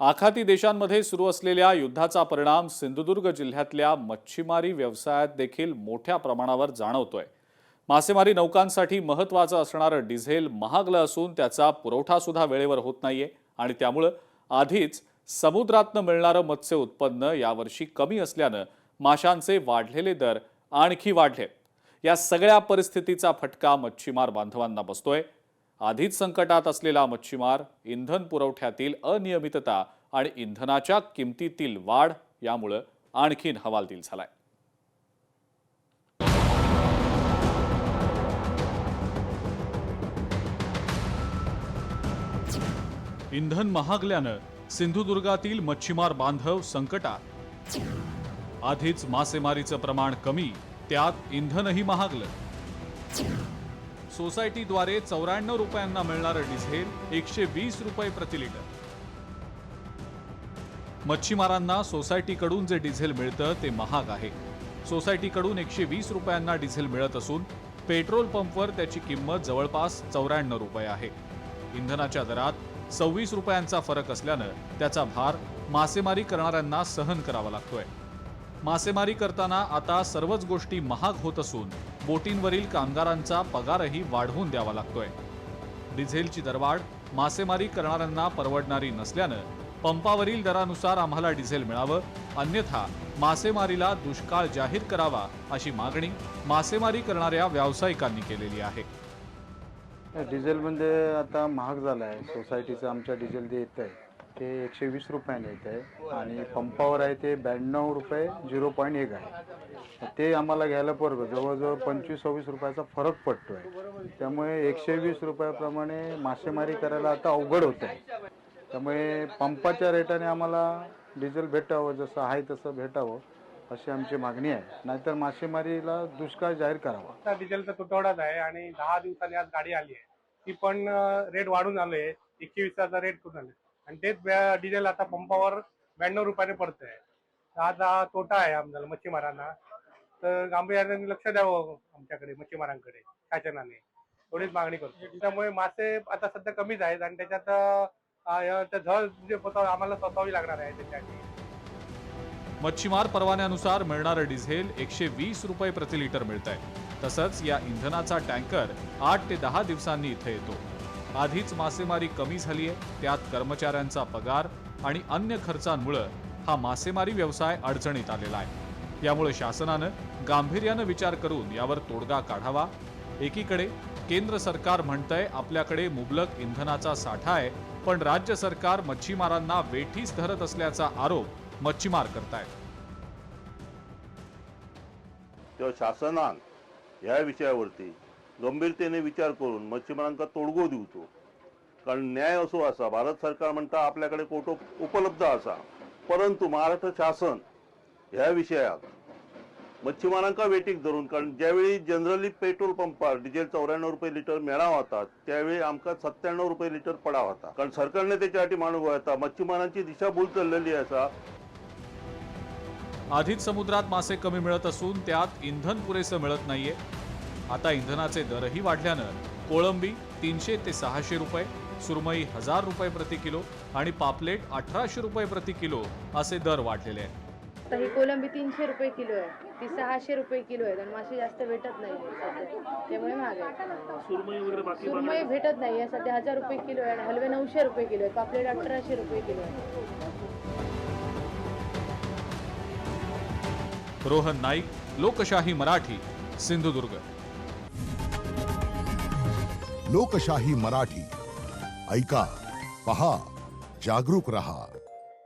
आखाती देशांमध्ये सुरू असलेल्या युद्धाचा परिणाम सिंधुदुर्ग जिल्ह्यातल्या मच्छीमारी व्यवसायात देखील मोठ्या प्रमाणावर जाणवतोय। मासेमारी नौकांसाठी महत्त्वाचं असणारं डिझेल महागलं असून त्याचा पुरवठा सुद्धा वेळेवर होत नाहीये आणि त्यामुळे आधीच समुद्रातनं मिळणारं मत्स्य उत्पन्न यावर्षी कमी असल्यानं माशांचे वाढलेले दर आणखी वाढले। या सगळ्या परिस्थितीचा फटका मच्छीमार बांधवांना बसतोय। आधीच संकटात असलेला मच्छीमार इंधन पुरवठ्यातील अनियमितता आणि इंधनाच्या किमतीतील वाढ यामुळे आणखीन हवालदिल झालाय। इंधन महागल्यानं सिंधुदुर्गातील मच्छीमार बांधव संकटात। आधीच मासेमारीचं प्रमाण कमी, त्यात इंधनही महागलं। सोसायटीद्वारे 94 रुपयांना मिळणारं डिझेल 120 रुपये प्रति लिटर। मच्छीमारांना सोसायटीकडून जे डिझेल मिळतं ते महाग आहे। सोसायटीकडून 120 रुपयांना डिझेल मिळत असून पेट्रोल पंपवर त्याची किंमत जवळपास 94 रुपये आहे। इंधनाच्या दरात 26 रुपयांचा फरक असल्यानं त्याचा भार मासेमारी करणाऱ्यांना सहन करावा लागतोय। मासेमारी करताना आता सर्वच गोष्टी महाग होत असून बोटींवरील कामगारांचा पगारही वाढवून द्यावा लागतोय। डिझेलची दरवाढ मासेमारी करणाऱ्यांना परवडणारी नसल्यानं पंपावरील दरानुसार आम्हाला डिझेल मिळावं, अन्यथा मासेमारीला दुष्काळ जाहीर करावा अशी मागणी मासेमारी करणाऱ्या व्यावसायिकांनी केलेली आहे। डिझेल म्हणजे आता महाग झालं आहे। सोसायटीचं आमच्या डिझेल जे येत आहे ते 120 रुपयाने येत आहे आणि पंपावर आहे ते 92 रुपये 0.1 आहे। ते आम्हाला घ्यायला परवडतं, जवळजवळ 25-26 रुपयाचा फरक पडतो आहे। त्यामुळे 120 रुपयाप्रमाणे मासेमारी करायला आता अवघड होत आहे। त्यामुळे पंपाच्या रेटाने आम्हाला डिझेल भेटावं, जसं आहे तसं भेटावं अशी आमची मागणी आहे, नाहीतर मासेमारीला दुष्काळ जाहीर करावा। डिझेलचा तुटवडाच आहे आणि 10 दिवसांनी आज गाडी आली आहे, ती पण रेट वाढून आले, 120चा रेट करून आले आणि तेच डिझेल आता पंपावर 92 रुपयाने पडतंय। हा तोटा आहे आम्हाला मच्छीमारांना, तर गांभीर्याने लक्ष द्यावं आमच्याकडे मच्छीमारांकडे शासनाने, थोडीच मागणी करतो। त्यामुळे मासे आता सध्या कमीच आहेत आणि त्याच्यात झळ जे आम्हाला स्वतःवी लागणार आहे त्याच्यासाठी। मच्छीमार परवान्यानुसार मिळणारं डिझेल 120 रुपये प्रति लिटर मिळतंय। तसंच या इंधनाचा टँकर 8 ते 10 दिवसांनी इथे येतो। आधीच मासेमारी कमी झालीय, त्यात कर्मचाऱ्यांचा पगार आणि अन्य खर्चांमुळे हा मासेमारी व्यवसाय अडचणीत आलेला आहे। यामुळे शासनानं गांभीर्यानं विचार करून यावर तोडगा काढावा। एकीकडे केंद्र सरकार म्हणतंय आपल्याकडे मुबलक इंधनाचा साठा आहे, पण राज्य सरकार मच्छीमारांना वेठीस धरत असल्याचा आरोप मच्छीमार करतायत। तेव्हा शासनान या विषयावरती गंभीरतेने विचार करून मच्छीमारांका तोडगो दिवचो, कारण न्याय असो असा भारत सरकार म्हणता आपल्याकडे कोटो उपलब्ध असा, परंतु महाराष्ट्र शासन ह्या विषयात मच्छीमारांका वेटीक धरून, कारण ज्यावेळी जनरली पेट्रोल पंपार डिझेल 94 रुपये लिटर मेळाव होता त्यावेळी आमका 97 रुपये लिटर पडाव होता, कारण सरकारने त्याच्यासाठी मानव होता। मच्छीमारांची दिशाभूल चाललेली असा। आधीच समुद्रात मासे कमी मिळत असून त्यात इंधन पुरेसं मिळत नाहीये। आता इंधनाचे दरही वाढल्यानं कोळंबी 300 ते 600 रुपये, सुरमई 1000 रुपये प्रति किलो आणि पापलेट 1800 रुपये प्रति किलो असे दर वाढलेले आहेत। आता ही कोलंबी 300 रुपये किलो आहे, ती 600 रुपये किलो आहे आणि मासे जास्त भेटत नाही, त्यामुळे महाग आहे। सुरमई भेटत नाही, सध्या 1000 रुपये किलो आहे आणि हलवे 900 रुपये किलो आहे, पापलेट 1800 रुपये किलो आहे। रोहन नाईक, लोकशाही मराठी, सिंधुदुर्ग। लोकशाही मराठी ऐका, पहा, जागरूक रहा।